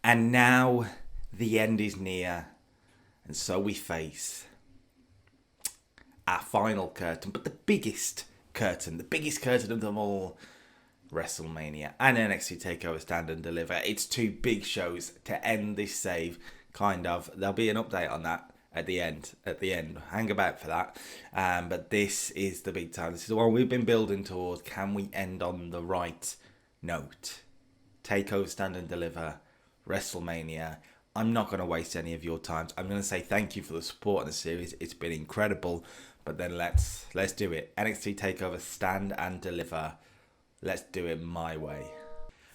And now the end is near, and so we face our final curtain, but the biggest curtain of them all, WrestleMania and NXT TakeOver Stand and Deliver. It's two big shows to end this save, kind of. There'll be an update on that at the end. Hang about for that. But this is the big time. This is the one we've been building towards. Can we end on the right note? TakeOver Stand and Deliver, WrestleMania. I'm not going to waste any of your time. I'm going to say thank you for the support in the series. It's been incredible. But then let's do it. NXT TakeOver Stand and Deliver. Let's do it my way.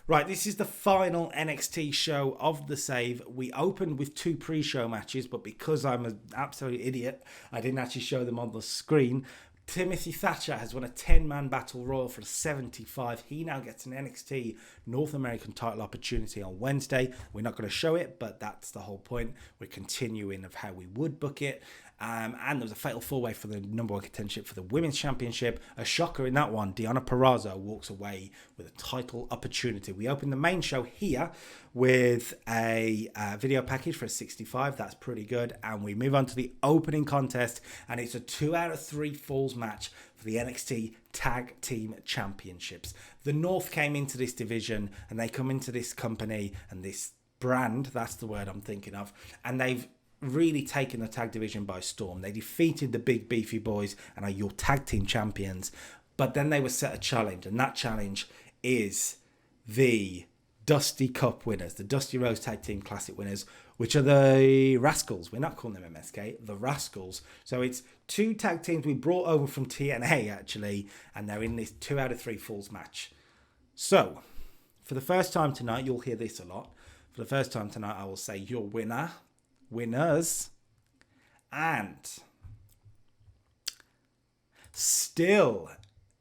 Right, this is the final NXT show of the save. We opened with 2 pre-show matches, but because I'm an absolute idiot, I didn't actually show them on the screen. Timothy Thatcher has won a 10-man battle royal for 75. He now gets an NXT North American title opportunity on Wednesday. We're not going to show it, but that's the whole point. We're continuing of how we would book it. And there was a fatal 4-way for the number 1 contendership for the Women's Championship. A shocker in that one. Deonna Purrazzo walks away with a title opportunity. We open the main show here with a video package for a 65. That's pretty good. And we move on to the opening contest. And it's a 2 out of 3 falls match for the NXT Tag Team Championships. The North came into this division and they come into this company and this brand. That's the word I'm thinking of. And they've really taken the tag division by storm. They defeated the big beefy boys and are your tag team champions. But then they were set a challenge, and that challenge is the Dusty Cup winners, the Dusty Rose Tag Team Classic winners, which are the Rascals. We're not calling them MSK, the Rascals. So it's 2 tag teams we brought over from TNA actually, and they're in this 2 out of 3 falls match. So for the first time tonight, you'll hear this a lot. For the first time tonight, I will say your winners, and still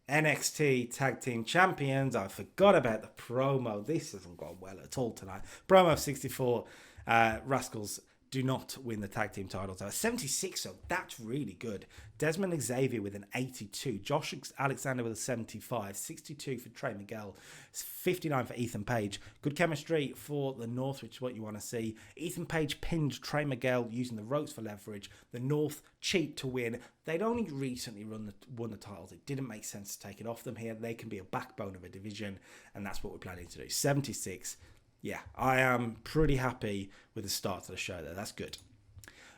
NXT Tag Team Champions. I forgot about the promo. This hasn't gone well at all tonight. Promo 64. Rascals do not win the tag team titles. 76, so that's really good. Desmond Xavier with an 82. Josh Alexander with a 75. 62 for Trey Miguel. 59 for Ethan Page. Good chemistry for the North, which is what you want to see. Ethan Page pinned Trey Miguel using the ropes for leverage. The North cheat to win. They'd only recently won the titles. It didn't make sense to take it off them here. They can be a backbone of a division, and that's what we're planning to do. 76. Yeah, I am pretty happy with the start to the show there. That's good.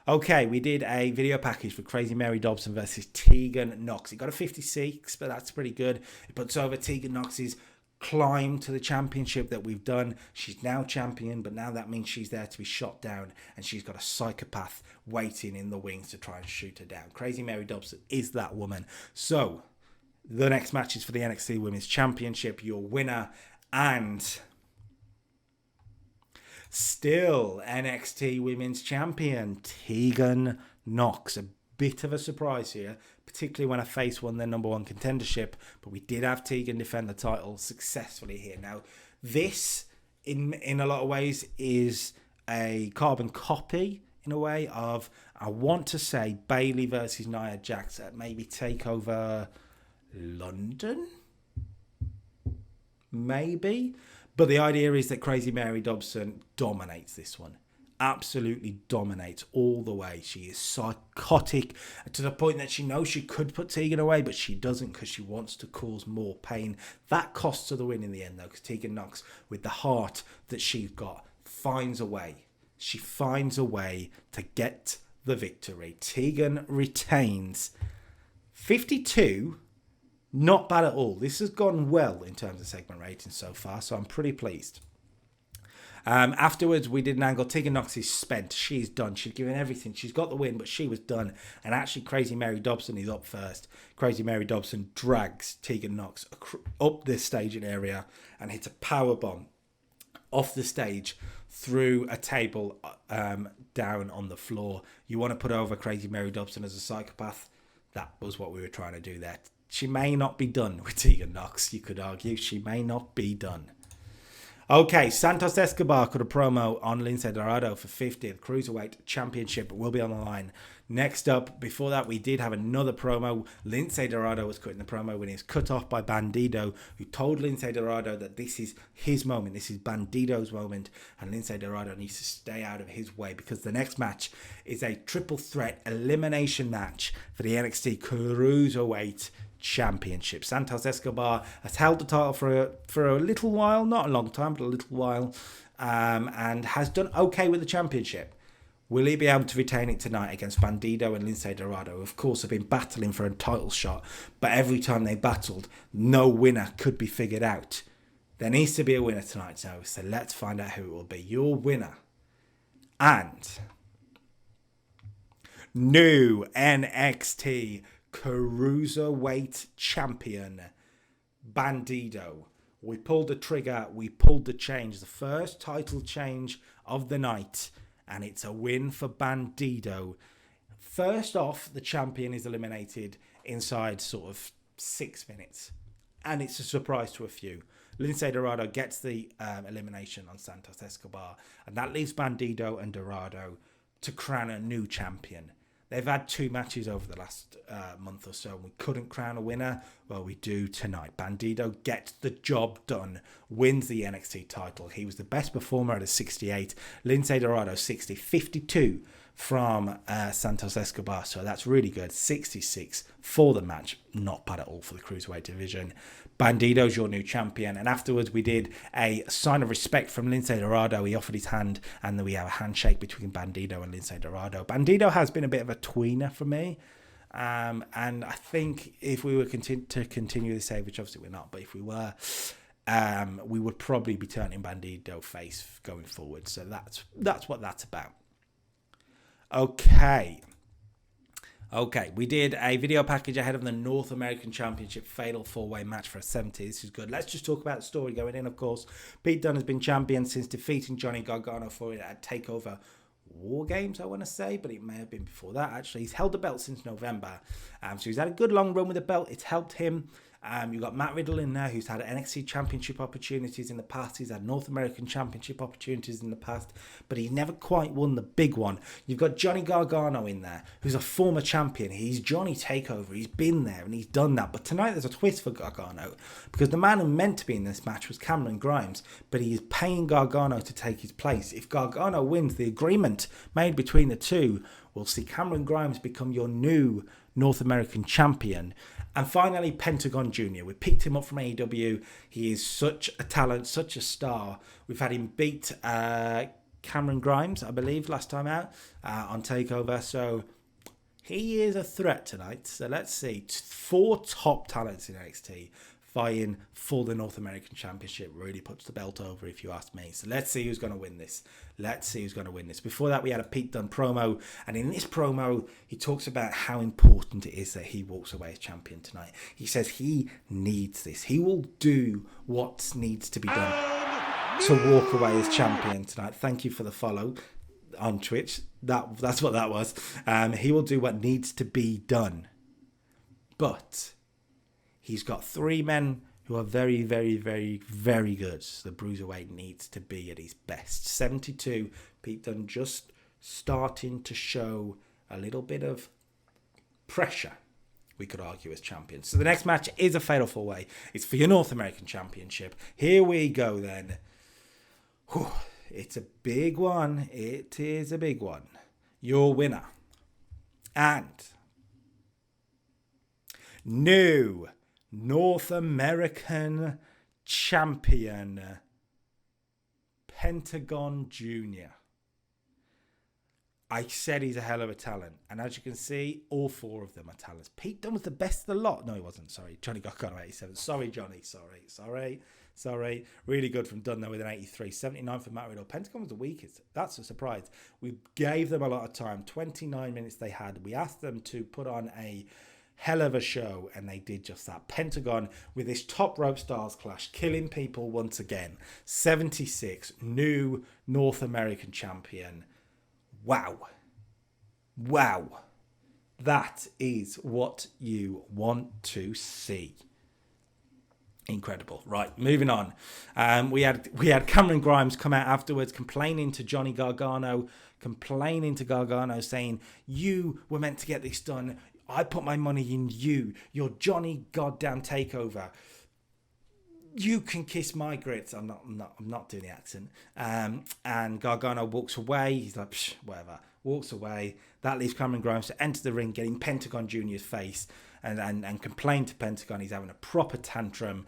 Okay, we did a video package for Crazy Mary Dobson versus Tegan Nox. It got a 56, but that's pretty good. It puts over Tegan Nox's climb to the championship that we've done. She's now champion, but now that means she's there to be shot down, and she's got a psychopath waiting in the wings to try and shoot her down. Crazy Mary Dobson is that woman. So, the next match is for the NXT Women's Championship. Your winner and still NXT Women's Champion, Tegan Nox. A bit of a surprise here, particularly when I face won their number 1 contendership, but we did have Tegan defend the title successfully here. Now, this, in a lot of ways, is a carbon copy, in a way, of, I want to say, Bayley versus Nia Jax at maybe TakeOver London? Maybe? But the idea is that Crazy Mary Dobson dominates this one. Absolutely dominates all the way. She is psychotic to the point that she knows she could put Tegan away, but she doesn't because she wants to cause more pain. That costs her the win in the end, though, because Tegan Nox, with the heart that she's got, finds a way. She finds a way to get the victory. Tegan retains. 52. Not bad at all. This has gone well in terms of segment rating so far, so I'm pretty pleased. Afterwards, we did an angle. Tegan Nox is spent. She's done. She's given everything. She's got the win, but she was done. And actually, Crazy Mary Dobson is up first. Crazy Mary Dobson drags Tegan Nox up this staging area and hits a powerbomb off the stage through a table down on the floor. You want to put over Crazy Mary Dobson as a psychopath? That was what we were trying to do there. She may not be done with Tegan Nox, you could argue. She may not be done. Okay, Santos Escobar cut a promo on Lince Dorado for 50th Cruiserweight Championship. It will be on the line. Next up, before that, we did have another promo. Lince Dorado was cutting the promo when he was cut off by Bandido, who told Lince Dorado that this is his moment. This is Bandido's moment, and Lince Dorado needs to stay out of his way because the next match is a triple threat elimination match for the NXT Cruiserweight Championship. Santos Escobar has held the title for a little while, not a long time, but a little while, and has done okay with the championship. Will he be able to retain it tonight against Bandido and Lince Dorado, who of course have been battling for a title shot, but every time they battled, no winner could be figured out. There needs to be a winner tonight, so let's find out who it will be. Your winner and new NXT Cruiserweight Champion, Bandido. We pulled the trigger, we pulled the change, the first title change of the night, and it's a win for Bandido. First off, the champion is eliminated inside sort of 6 minutes, and it's a surprise to a few. Lince Dorado gets the elimination on Santos Escobar, and that leaves Bandido and Dorado to crown a new champion. They've had 2 matches over the last month or so. We couldn't crown a winner. Well, we do tonight. Bandido gets the job done, wins the NXT title. He was the best performer at a 68. Lince Dorado 60, 52 from Santos Escobar. So that's really good. 66 for the match. Not bad at all for the Cruiserweight division. Bandido's your new champion. And afterwards, we did a sign of respect from Lince Dorado. He offered his hand, and then we have a handshake between Bandido and Lince Dorado. Bandido has been a bit of a tweener for me. And I think if we were to continue the save, which obviously we're not, but if we were, we would probably be turning Bandido face going forward. So that's what that's about. Okay, we did a video package ahead of the North American Championship Fatal 4-Way match for a 70. This is good. Let's just talk about the story going in, of course. Pete Dunne has been champion since defeating Johnny Gargano for it at TakeOver War Games, I want to say, but it may have been before that, actually. He's held the belt since November, so he's had a good long run with the belt. It's helped him. You've got Matt Riddle in there, who's had NXT Championship opportunities in the past. He's had North American Championship opportunities in the past, but he's never quite won the big one. You've got Johnny Gargano in there, who's a former champion. He's Johnny Takeover. He's been there and he's done that. But tonight there's a twist for Gargano, because the man who meant to be in this match was Cameron Grimes, but he is paying Gargano to take his place. If Gargano wins, the agreement made between the two will see Cameron Grimes become your new North American champion. And finally, Pentagon Jr. We picked him up from AEW. He is such a talent, such a star. We've had him beat Cameron Grimes, I believe, last time out on TakeOver. So he is a threat tonight. So let's see. 4 top talents in NXT vying for the North American Championship. Really puts the belt over, if you ask me. So let's see who's going to win this. Before that, we had a Pete Dunne promo. And in this promo, he talks about how important it is that he walks away as champion tonight. He says he needs this. He will do what needs to be done to walk away as champion tonight. Thank you for the follow on Twitch. That's what that was. He will do what needs to be done. But he's got 3 men who are very, very, very, very good. The Bruiserweight needs to be at his best. 72, Pete Dunne just starting to show a little bit of pressure, we could argue, as champion. So the next match is a Fatal 4-Way. It's for your North American Championship. Here we go then. Whew, it's a big one. It is a big one. Your winner and new North American Champion, Pentagon Jr. I said he's a hell of a talent, and as you can see, all 4 of them are talents. Pete Dunne was the best of the lot. No, he wasn't. Sorry, Johnny Gargano 87. Sorry, Johnny. Sorry. Really good from Dunne though with an 83. 79 for Matt Riddle. Pentagon was the weakest. That's a surprise. We gave them a lot of time. 29 minutes they had. We asked them to put on a hell of a show, and they did just that. Pentagon with this top rope stars clash, killing people once again. 76, new North American champion. Wow. That is what you want to see. Incredible. Right, moving on. We had Cameron Grimes come out afterwards complaining to Johnny Gargano, saying, you were meant to get this done. I put my money in you. You're Johnny goddamn Takeover. You can kiss my grits. I'm not doing the accent. And Gargano walks away. He's like, psh, whatever. Walks away. That leaves Cameron Grimes to enter the ring, getting Pentagon Jr.'s face and complain to Pentagon. He's having a proper tantrum.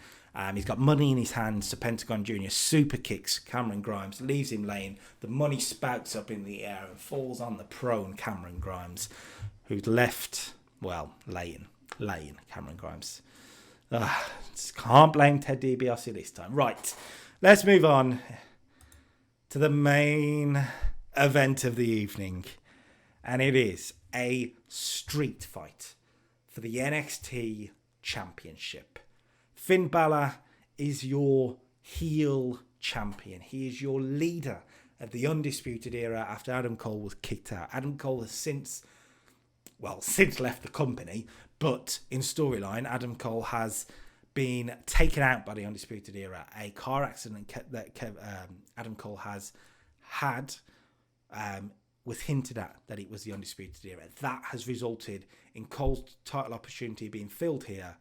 He's got money in his hands. So Pentagon Jr. super kicks Cameron Grimes, leaves him laying. The money spouts up in the air and falls on the prone Cameron Grimes, who's left, well, laying Cameron Grimes. Can't blame Ted DiBiase this time. Right, let's move on to the main event of the evening. And it is a street fight for the NXT Championship. Finn Balor is your heel champion. He is your leader of the Undisputed Era after Adam Cole was kicked out. Adam Cole has since left the company, but in storyline, Adam Cole has been taken out by the Undisputed Era. A car accident that Adam Cole has had was hinted at that it was the Undisputed Era. That has resulted in Cole's title opportunity being filled here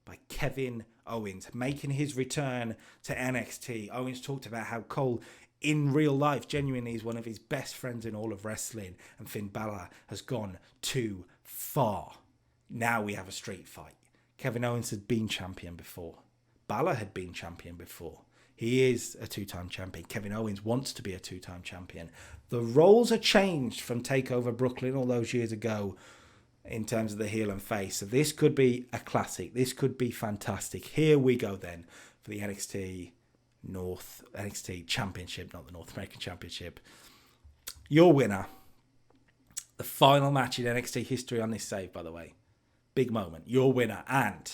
by Kevin Owens, making his return to NXT. Owens talked about how Cole, in real life, genuinely is one of his best friends in all of wrestling, and Finn Balor has gone too far. Now we have a street fight. Kevin Owens had been champion before. Balor had been champion before. He is a two-time champion. Kevin Owens wants to be a two-time champion. The roles are changed from TakeOver Brooklyn all those years ago in terms of the heel and face. So this could be a classic. This could be fantastic. Here we go then for the NXT Championship, not the North American Championship. Your winner, the final match in NXT history on this save, by the way. Big moment. Your winner and...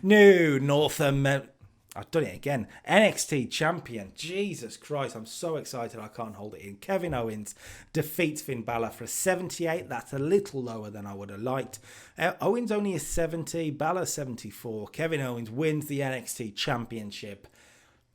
New North American... I've done it again. NXT champion. Jesus Christ, I'm so excited I can't hold it in. Kevin Owens defeats Finn Balor for a 78. That's a little lower than I would have liked. Owens only is 70. Balor 74. Kevin Owens wins the NXT championship.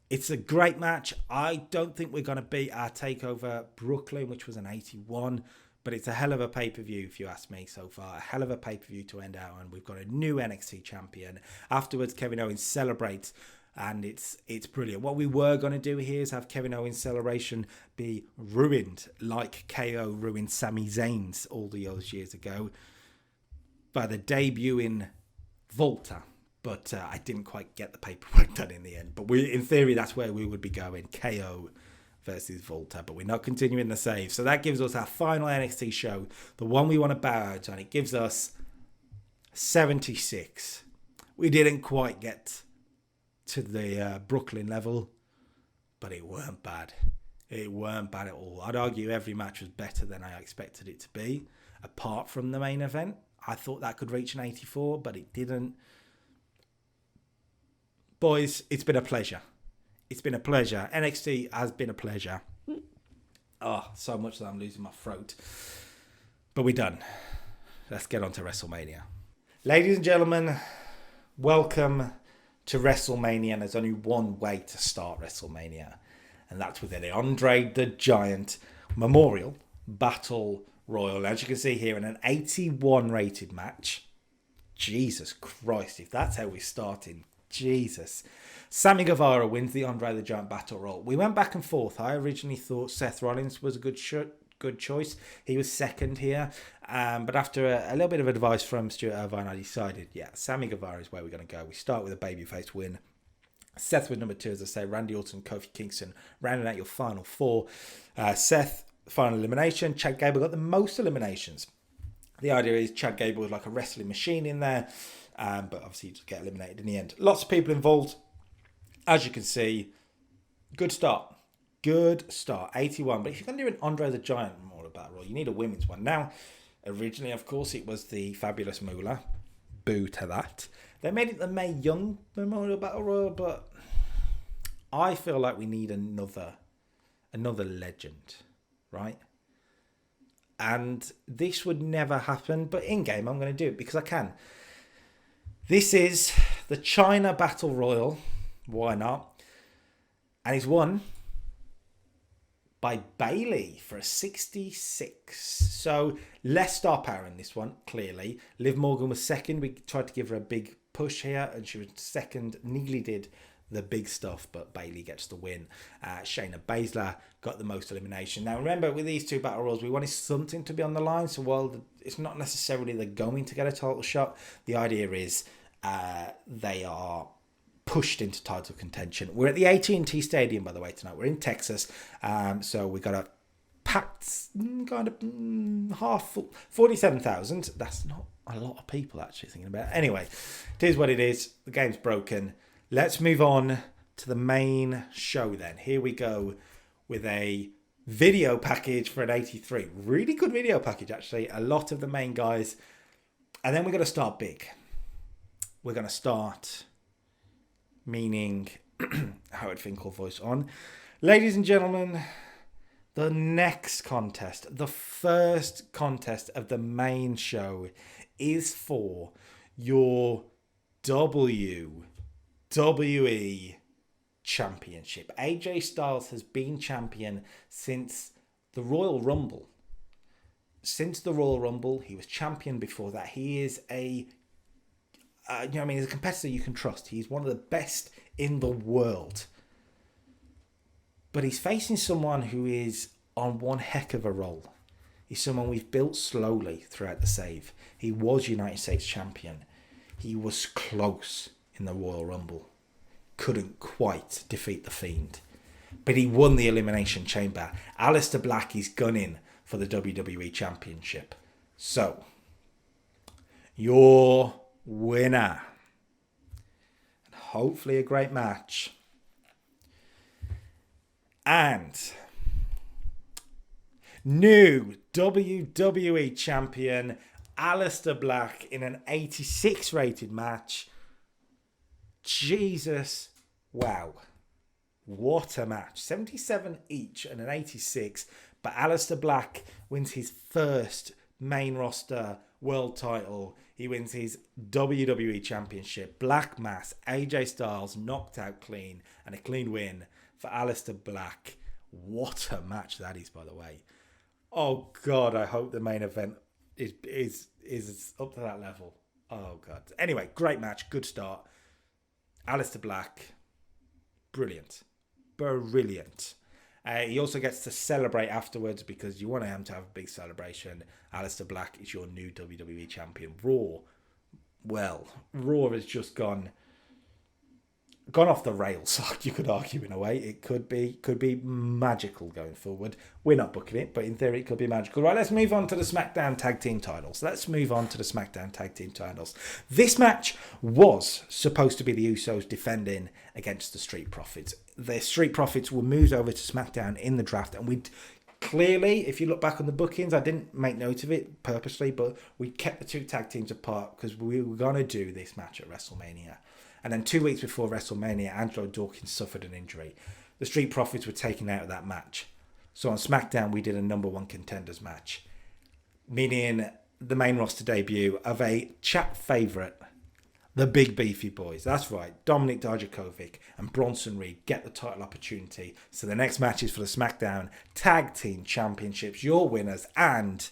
It's a great match. I don't think we're going to beat our TakeOver Brooklyn, which was an 81. But it's a hell of a pay-per-view, if you ask me, so far. A hell of a pay-per-view to end out on. We've got a new NXT champion. Afterwards, Kevin Owens celebrates, and it's brilliant. What we were going to do here is have Kevin Owens' celebration be ruined, like KO ruined Sami Zayn's all those years ago, by the debut in Volta. But I didn't quite get the paperwork done in the end. But in theory, that's where we would be going. KO versus Volta, but we're not continuing the save. So that gives us our final NXT show, the one we want to bow out on. It gives us 76. We didn't quite get to the Brooklyn level, but it weren't bad. It weren't bad at all. I'd argue every match was better than I expected it to be, apart from the main event. I thought that could reach an 84, but it didn't. Boys, it's been a pleasure. It's been a pleasure. NXT has been a pleasure. Oh, so much that I'm losing my throat. But we're done. Let's get on to WrestleMania. Ladies and gentlemen, welcome to WrestleMania. And there's only one way to start WrestleMania. And that's with the Andre the Giant Memorial Battle Royal. As you can see here, in an 81 rated match. Jesus Christ, if that's how we're starting. Jesus. Sammy Guevara wins the Andre the Giant Battle Royal. We went back and forth. I originally thought Seth Rollins was a good choice. He was second here. But after a little bit of advice from Stuart Irvine, I decided, Sammy Guevara is where we're going to go. We start with a babyface win. Seth with number 2, as I say, Randy Orton, Kofi Kingston, rounding out your final 4. Seth, final elimination. Chad Gable got the most eliminations. The idea is Chad Gable was like a wrestling machine in there. But obviously you just get eliminated in the end. Lots of people involved. As you can see, good start. Good start. 81. But if you're going to do an Andre the Giant Memorial Battle Royal, you need a women's one. Now, originally, of course, it was the Fabulous Moolah. Boo to that. They made it the Mae Young Memorial Battle Royal, but I feel like we need another legend, right? And this would never happen, but in-game I'm going to do it because I can. This is the China Battle Royal. Why not? And he's won by Bailey for a 66. So less star power in this one, clearly. Liv Morgan was second. We tried to give her a big push here, and she was second. Nearly did the big stuff, but Bailey gets the win. Shayna Baszler got the most elimination. Now remember, with these two battle royals, we wanted something to be on the line. So while it's not necessarily they're going to get a title shot, the idea is they are pushed into title contention. We're at the AT&T Stadium, by the way, tonight. We're in Texas, so we got a packed kind of half full, 47,000. That's not a lot of people actually thinking about it. Anyway, it is what it is. The game's broken. Let's move on to the main show then. Here we go with a video package for an 83. Really good video package, actually. A lot of the main guys. And then we're going to start big. We're going to start, meaning Howard Finkel voice on. Ladies and gentlemen, the next contest, the first contest of the main show, is for your WWE Championship. AJ Styles has been champion since the Royal Rumble. Since the Royal Rumble, he was champion before that. He is he's a competitor you can trust. He's one of the best in the world. But he's facing someone who is on one heck of a roll. He's someone we've built slowly throughout the save. He was United States champion. He was close in the Royal Rumble. Couldn't quite defeat The Fiend. But he won the Elimination Chamber. Aleister Black is gunning for the WWE Championship. So, your winner, and hopefully a great match, and new WWE Champion Aleister Black in an 86 rated match. Jesus, wow, what a match. 77 each and an 86, but Aleister Black wins his first main roster world title. He wins his WWE Championship. Black Mass, AJ Styles knocked out clean, and a clean win for Aleister Black. What a match that is, by the way. Oh God, I hope the main event is up to that level. Oh God. Anyway, great match, good start. Aleister Black, brilliant. Brilliant. He also gets to celebrate afterwards because you want him to have a big celebration. Aleister Black is your new WWE champion. Raw has just gone off the rails, you could argue in a way. It could be magical going forward. We're not booking it, but in theory it could be magical. Right, let's move on to the Smackdown Tag Team titles. This match was supposed to be the Usos defending against the Street Profits. The Street Profits were moved over to SmackDown in the draft, and we clearly, if you look back on the bookings, I didn't make note of it purposely, but we kept the two tag teams apart because we were going to do this match at WrestleMania. And then 2 weeks before WrestleMania, Angelo Dawkins suffered an injury. The Street Profits were taken out of that match. So on SmackDown, we did a number one contenders match, meaning the main roster debut of a chat favourite, the Big Beefy Boys. That's right, Dominic Dijakovic and Bronson Reed get the title opportunity. So the next match is for the SmackDown Tag Team Championships. Your winners and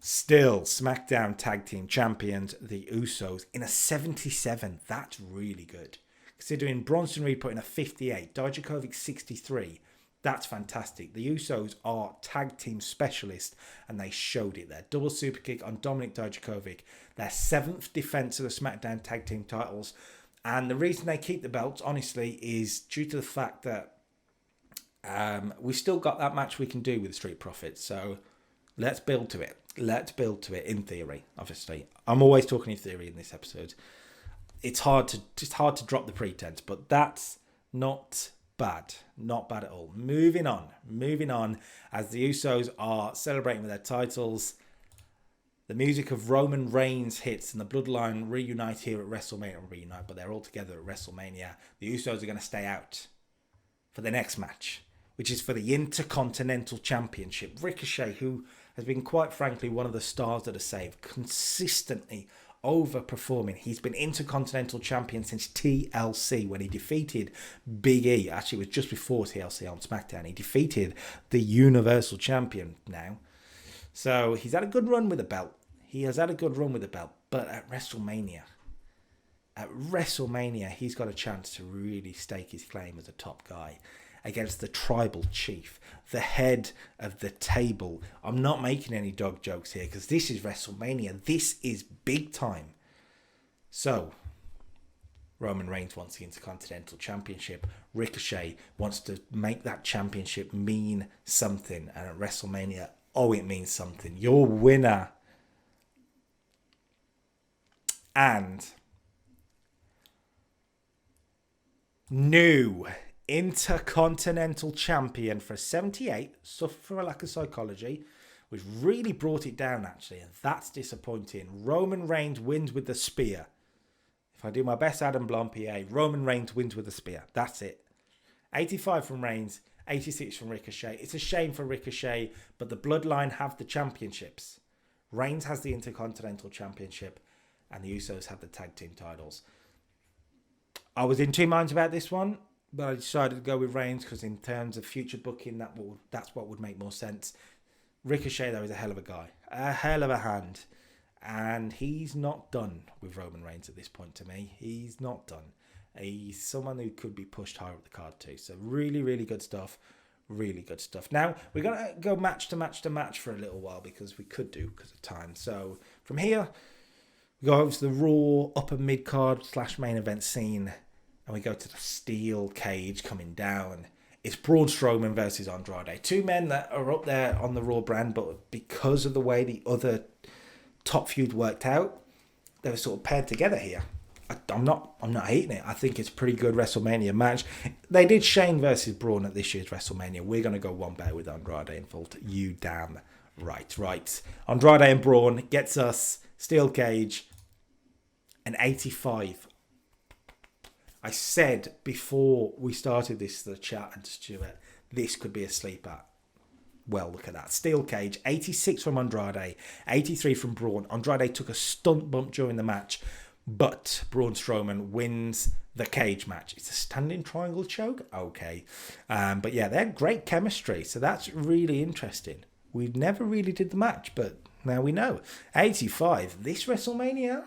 still SmackDown Tag Team Champions, the Usos, in a 77. That's really good. Considering Bronson Reed put in a 58, Dijakovic 63. That's fantastic. The Usos are tag team specialists, and they showed it there. Double super kick on Dominic Dijakovic. Their 7th defense of the SmackDown tag team titles. And the reason they keep the belts, honestly, is due to the fact that we still got that match we can do with the Street Profits. So let's build to it. Let's build to it in theory, obviously. I'm always talking in theory in this episode. It's hard to drop the pretense, but that's not bad. Not bad at all. Moving on, as the Usos are celebrating with their titles. The music of Roman Reigns hits and the Bloodline reunite here at WrestleMania. But they're all together at WrestleMania. The Usos are going to stay out for the next match, which is for the Intercontinental Championship. Ricochet, who has been, quite frankly, one of the stars that are saved, consistently overperforming. He's been Intercontinental Champion since TLC when he defeated Big E. Actually, it was just before TLC on Smackdown. He defeated the Universal Champion now. So he's had a good run with the belt. He has had a good run with the belt. But at WrestleMania, he's got a chance to really stake his claim as a top guy against the tribal chief, the head of the table. I'm not making any dog jokes here because this is WrestleMania. This is big time. So, Roman Reigns wants the Intercontinental Championship. Ricochet wants to make that championship mean something. And at WrestleMania, it means something. Your winner and new Intercontinental Champion for 78, suffered from a lack of psychology, which really brought it down actually, and that's disappointing. Roman Reigns wins with the spear. If I do my best Adam Blompier, Roman Reigns wins with the spear. That's it. 85 from Reigns, 86 from Ricochet. It's a shame for Ricochet, but the Bloodline have the championships. Reigns has the Intercontinental Championship, and the Usos have the tag team titles. I was in two minds about this one, but I decided to go with Reigns because in terms of future booking, that's what would make more sense. Ricochet, though, is a hell of a guy. A hell of a hand. And he's not done with Roman Reigns at this point to me. He's not done. He's someone who could be pushed higher up the card too. So really, really good stuff. Really good stuff. Now, we're going to go match to match to match for a little while because we could do because of time. So from here, we go over to the Raw upper mid-card / main event scene. And we go to the steel cage coming down. It's Braun Strowman versus Andrade. Two men that are up there on the Raw brand, but because of the way the other top feud worked out, they were sort of paired together here. I'm not hating it. I think it's a pretty good WrestleMania match. They did Shane versus Braun at this year's WrestleMania. We're going to go one better with Andrade and Fault. You damn right. Andrade and Braun gets us steel cage, an 85. I said before we started the chat and to Stuart, this could be a sleeper. Well, look at that. Steel cage, 86 from Andrade, 83 from Braun. Andrade took a stunt bump during the match, but Braun Strowman wins the cage match. It's a standing triangle choke? Okay. But yeah, they had great chemistry, so that's really interesting. We never really did the match, but now we know. 85, this WrestleMania...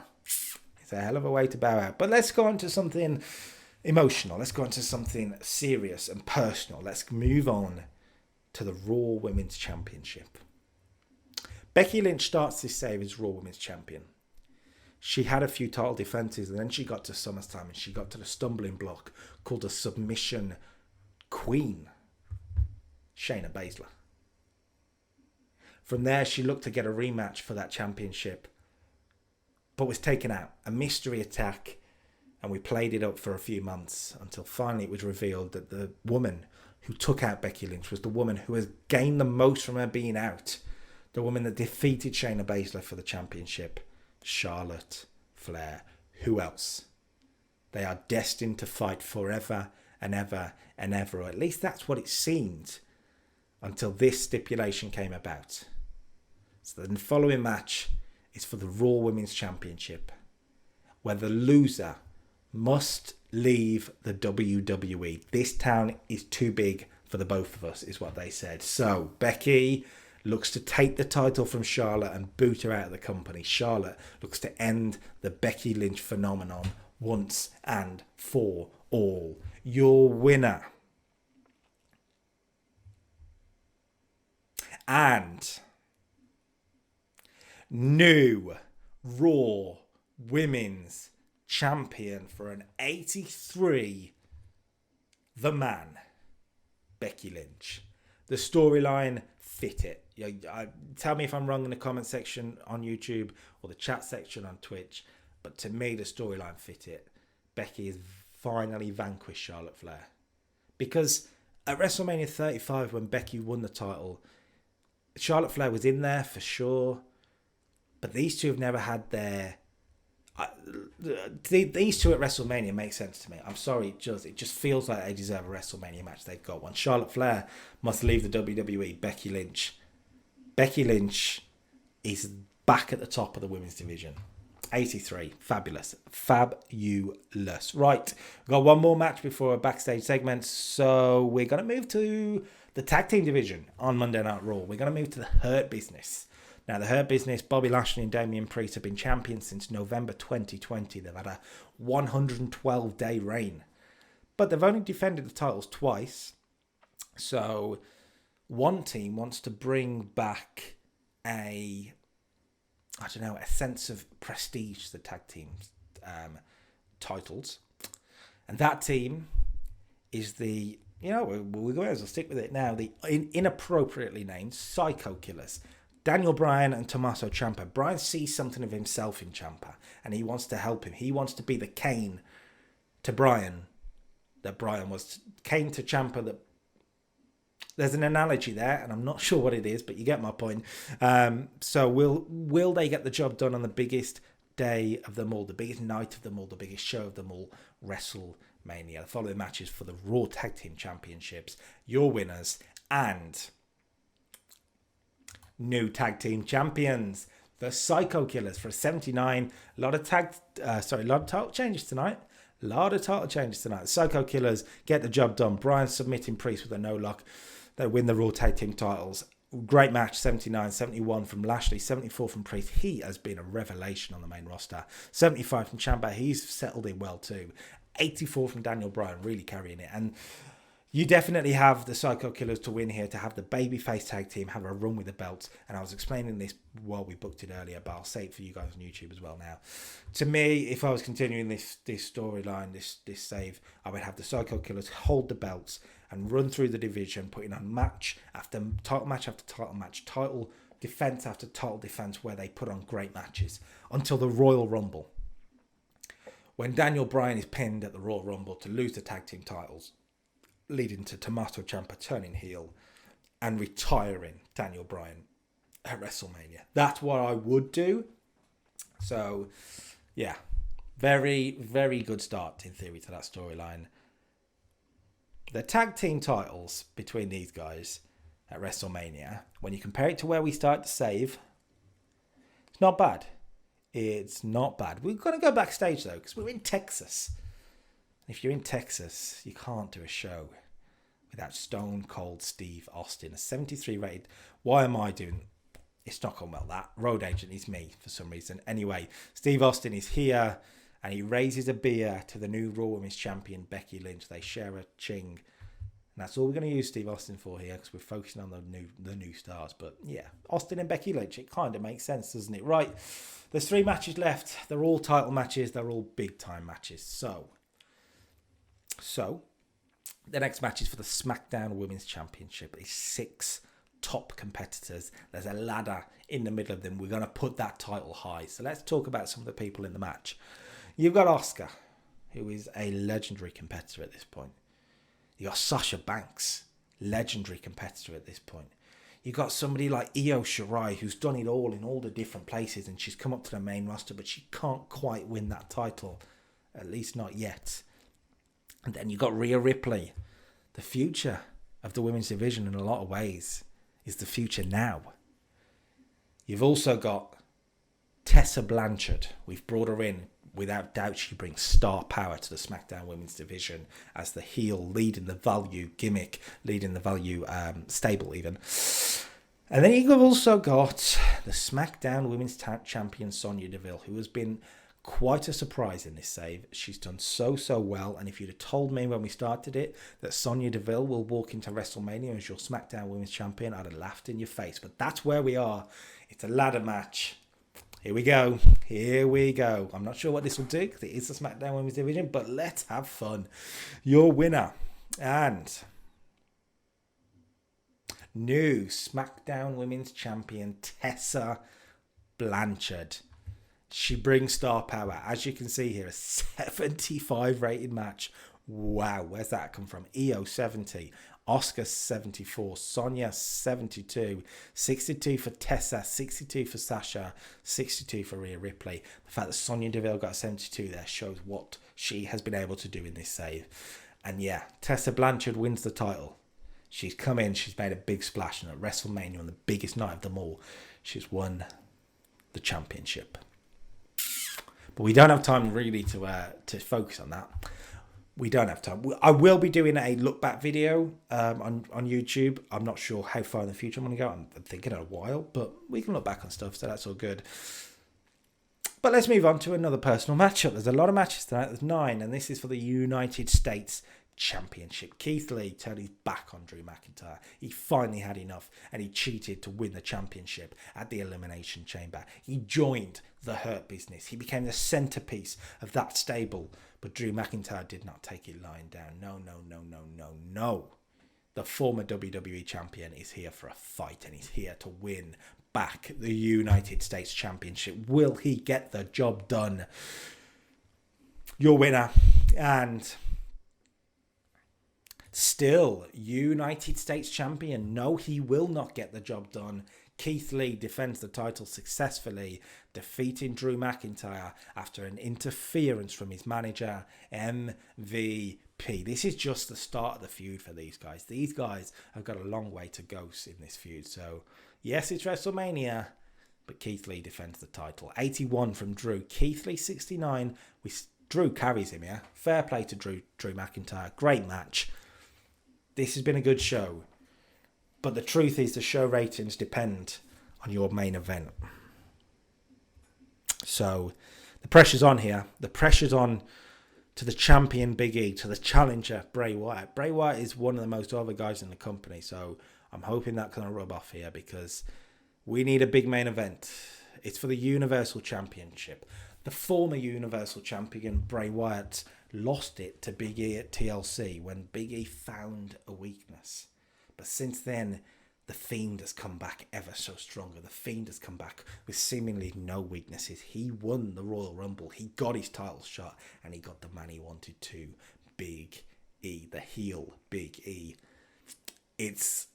it's a hell of a way to bow out. But let's go on to something emotional. Let's go on to something serious and personal. Let's move on to the Raw Women's Championship. Becky Lynch starts this save as Raw Women's Champion. She had a few title defenses and then she got to SummerSlam and she got to the stumbling block called a submission queen, Shayna Baszler. From there, she looked to get a rematch for that championship, but was taken out. A mystery attack, and we played it up for a few months until finally it was revealed that the woman who took out Becky Lynch was the woman who has gained the most from her being out. The woman that defeated Shayna Baszler for the championship, Charlotte Flair. Who else? They are destined to fight forever and ever and ever, or at least that's what it seemed until this stipulation came about. So the following match is for the Raw Women's Championship, where the loser must leave the WWE. This town is too big for the both of us, is what they said. So Becky looks to take the title from Charlotte and boot her out of the company. Charlotte looks to end the Becky Lynch phenomenon once and for all. Your winner and new Raw Women's Champion for an 83, the man, Becky Lynch. The storyline fit it. Tell me if I'm wrong in the comment section on YouTube or the chat section on Twitch, but to me the storyline fit it. Becky has finally vanquished Charlotte Flair. Because at WrestleMania 35 when Becky won the title, Charlotte Flair was in there for sure, but these two have never had their... these two at WrestleMania make sense to me. I'm sorry, it just feels like they deserve a WrestleMania match. They've got one. Charlotte Flair must leave the WWE. Becky Lynch Becky Lynch is back at the top of the women's division. 83. Fabulous. Fabulous. Right. We've got one more match before a backstage segment. So we're going to move to the tag team division on Monday Night Raw. We're going to move to the Hurt Business. Now, the Hurt Business, Bobby Lashley and Damian Priest have been champions since November 2020. They've had a 112-day reign. But they've only defended the titles twice. So one team wants to bring back a sense of prestige to the tag team titles. And that team is the, we're going to stick with it now, the inappropriately named Psycho Killers. Daniel Bryan and Tommaso Ciampa. Bryan sees something of himself in Ciampa and he wants to help him. He wants to be the Kane to Bryan that Bryan was. Kane to Ciampa. That there's an analogy there and I'm not sure what it is, but you get my point. So will they get the job done on the biggest day of them all, the biggest night of them all, the biggest show of them all, WrestleMania? The following matches for the Raw Tag Team Championships. Your winners and new tag team champions, the Psycho Killers for a 79. A lot of title changes tonight. The Psycho Killers get the job done. Bryan submitting Priest with a no lock. They win the Raw Tag Team titles. Great match. 79, 71 from Lashley, 74 from Priest. He has been a revelation on the main roster. 75 from Ciampa. He's settled in well too. 84 from Daniel Bryan, really carrying it. And you definitely have the Psycho Killers to win here, to have the babyface tag team have a run with the belts. And I was explaining this while we booked it earlier, but I'll say it for you guys on YouTube as well now. To me, if I was continuing this storyline, this save, I would have the Psycho Killers hold the belts and run through the division, putting on match after title match after title match, title defense after title defense, where they put on great matches until the Royal Rumble, when Daniel Bryan is pinned at the Royal Rumble to lose the tag team titles, leading to Tommaso Ciampa turning heel and retiring Daniel Bryan at WrestleMania. That's what I would do. So, yeah, very, very good start in theory to that storyline. The tag team titles between these guys at WrestleMania, when you compare it to where we started to save, it's not bad. It's not bad. We're going to go backstage though, because we're in Texas. If you're in Texas, you can't do a show without Stone Cold Steve Austin. A 73 rated. Why am I doing? It's not going well, that. Road Agent is me for some reason. Anyway, Steve Austin is here and he raises a beer to the new Raw Women's Champion, Becky Lynch. They share a ching. And that's all we're going to use Steve Austin for here, because we're focusing on the new stars. But yeah, Austin and Becky Lynch, it kind of makes sense, doesn't it? Right, there's 3 matches left. They're all title matches. They're all big time matches. So, the next match is for the Smackdown Women's Championship. It's 6 top competitors. There's a ladder in the middle of them. We're going to put that title high. So let's talk about some of the people in the match. You've got Asuka, who is a legendary competitor at this point. You've got Sasha Banks, legendary competitor at this point. You've got somebody like Io Shirai, who's done it all in all the different places, and she's come up to the main roster, but she can't quite win that title. At least not yet. And then you've got Rhea Ripley. The future of the women's division in a lot of ways is the future now. You've also got Tessa Blanchard. We've brought her in. Without doubt, she brings star power to the SmackDown women's division as the heel, leading the value gimmick, leading the value stable even. And then you've also got the SmackDown women's champion, Sonya Deville, who has been quite a surprise in this save. She's done so well, and if you'd have told me when we started it that Sonya Deville will walk into WrestleMania as your SmackDown Women's Champion, I'd have laughed in your face. But that's where we are. It's a ladder match. Here we go. I'm not sure what this will do, because it is the SmackDown Women's Division, but let's have fun. Your winner and new SmackDown Women's Champion, Tessa Blanchard. She brings star power. As you can see here, a 75 rated match. Wow, where's that come from? Io 70, Asuka 74, Sonya 72, 62 for Tessa, 62 for Sasha, 62 for Rhea Ripley. The fact that Sonya Deville got 72 there shows what she has been able to do in this save. And yeah, Tessa Blanchard wins the title. She's come in, she's made a big splash, and at WrestleMania, on the biggest night of them all, she's won the championship. But we don't have time really to focus on that. We don't have time. I will be doing a look back video on YouTube. I'm not sure how far in the future I'm going to go. I'm thinking in a while, but we can look back on stuff, so that's all good. But let's move on to another personal matchup. There's a lot of matches tonight. There's 9, and this is for the United States Championship. Keith Lee turned his back on Drew McIntyre. He finally had enough, and he cheated to win the championship at the Elimination Chamber. He joined the Hurt Business. He became the centerpiece of that stable, but Drew McIntyre did not take it lying down. No. The former WWE champion is here for a fight, and he's here to win back the United States Championship. Will he get the job done? Your winner, and still United States Champion. No, he will not get the job done. Keith Lee defends the title successfully, defeating Drew McIntyre after an interference from his manager, MVP. This is just the start of the feud for these guys. These guys have got a long way to go in this feud. So, yes, it's WrestleMania, but Keith Lee defends the title. 81 from Drew. Keith Lee, 69. Drew carries him, yeah? Fair play to Drew McIntyre. Great match. This has been a good show. But the truth is the show ratings depend on your main event. So the pressure's on here. The pressure's on to the champion Big E, to the challenger Bray Wyatt. Bray Wyatt is one of the most over guys in the company. So I'm hoping that's going to rub off here, because we need a big main event. It's for the Universal Championship. The former Universal Champion Bray Wyatt lost it to Big E at TLC when Big E found a weakness. But since then, the Fiend has come back ever so stronger. The Fiend has come back with seemingly no weaknesses. He won the Royal Rumble. He got his title shot, and he got the man he wanted to. Big E, the heel Big E. It's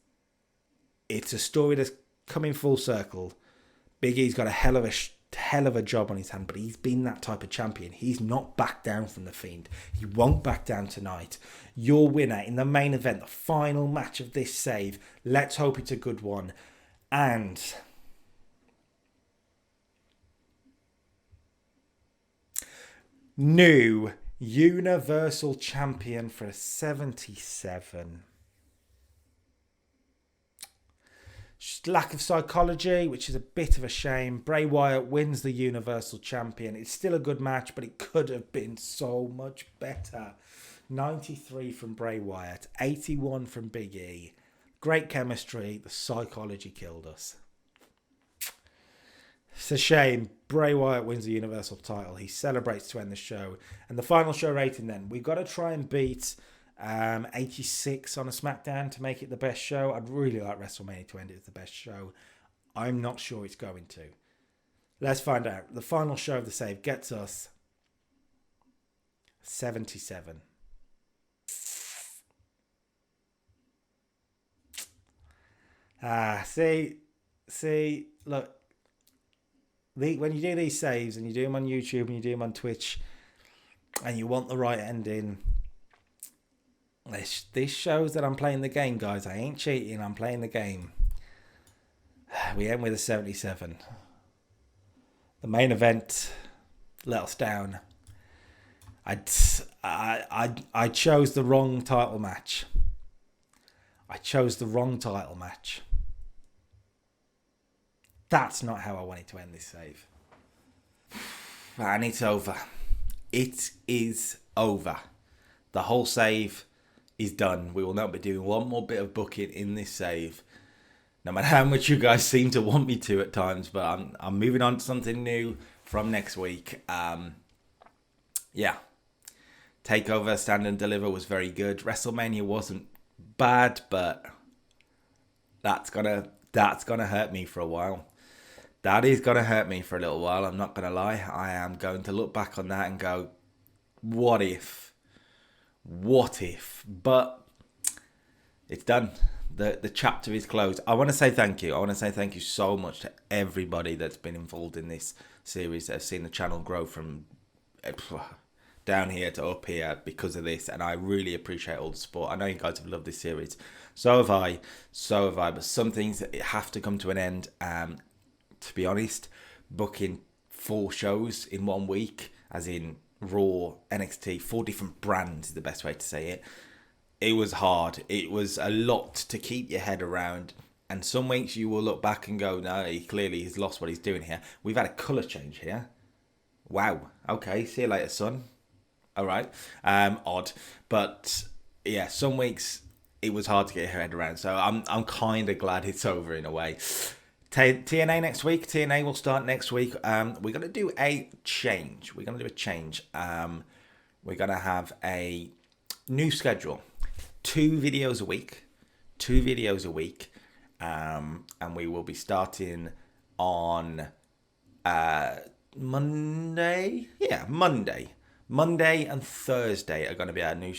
a story that's coming full circle. Big E's got a hell of a job on his hand, but he's been that type of champion. He's not backed down from the Fiend. He won't back down tonight. Your winner in the main event, the final match of this save. Let's hope it's a good one. And new Universal Champion for 77. Just lack of psychology, which is a bit of a shame. Bray Wyatt wins the Universal Champion. It's still a good match, but it could have been so much better. 93 from Bray Wyatt, 81 from Big E. Great chemistry. The psychology killed us. It's a shame. Bray Wyatt wins the Universal title. He celebrates to end the show. And the final show rating then. We've got to try and beat 86 on a Smackdown to make it the best show. I'd really like WrestleMania to end it as the best show. I'm not sure it's going to. Let's find out. The final show of the save gets us 77. See, look. When you do these saves and you do them on YouTube and you do them on Twitch and you want the right ending, this shows that I'm playing the game, guys. I ain't cheating. I'm playing the game. We end with a 77. The main event let us down. I chose the wrong title match. That's not how I wanted to end this save. And it's over. It is over. The whole save is done. We will not be doing one more bit of booking in this save, no matter how much you guys seem to want me to at times. But I'm moving on to something new from next week. Yeah, Takeover Stand and Deliver was very good. WrestleMania wasn't bad, but that's gonna hurt me for a while. That is gonna hurt me for a little while. I'm not gonna lie. I am going to look back on that and go, what if? But it's done. The chapter is closed. I want to say thank you. I want to say thank you so much to everybody that's been involved in this series, that have seen the channel grow from down here to up here because of this, and I really appreciate all the support. I know you guys have loved this series. So have I. But some things have to come to an end. To be honest, booking 4 shows in 1 week, as in Raw, NXT, 4 different brands is the best way to say it. It was hard. It was a lot to keep your head around. And some weeks you will look back and go, no, he clearly has lost what he's doing here. We've had a colour change here. Wow. Okay, see you later, son. All right. Odd. But yeah, some weeks it was hard to get your head around. So I'm kind of glad it's over in a way. TNA next week. TNA will start next week. We're going to do a change. We're going to have a new schedule. 2 videos a week. And we will be starting on Monday. Yeah, Monday. Monday and Thursday are going to be our new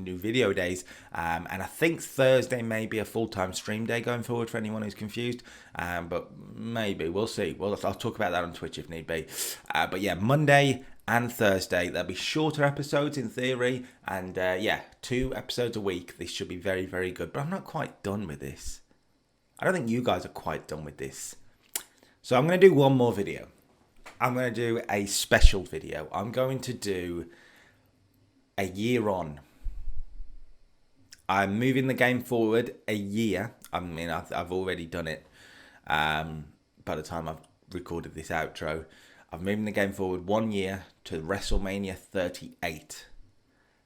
new video days. And I think Thursday may be a full-time stream day going forward for anyone who's confused. But maybe, we'll see. I'll talk about that on Twitch if need be. But yeah, Monday and Thursday, there'll be shorter episodes in theory. And 2 episodes a week. This should be very, very good. But I'm not quite done with this. I don't think you guys are quite done with this. So I'm going to do one more video. I'm going to do a special video. I'm going to do a year on. I'm moving the game forward a year. I mean, I've already done it. By the time I've recorded this outro, I've moved the game forward 1 year to WrestleMania 38.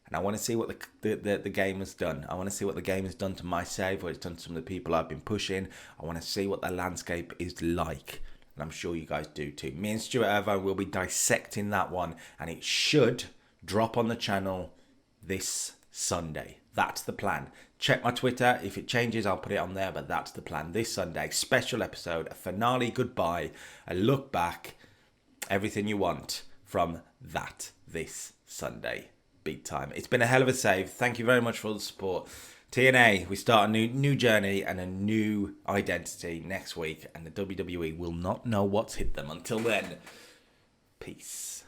And I want to see what the game has done. I want to see what the game has done to my save, what it's done to some of the people I've been pushing. I want to see what the landscape is like. And I'm sure you guys do too. Me and Stuart Irvine will be dissecting that one. And it should drop on the channel this Sunday. That's the plan. Check my Twitter. If it changes, I'll put it on there. But that's the plan. This Sunday, special episode, a finale goodbye, a look back, everything you want from that this Sunday. Big time. It's been a hell of a save. Thank you very much for all the support. TNA, we start a new journey and a new identity next week, and the WWE will not know what's hit them. Until then, peace.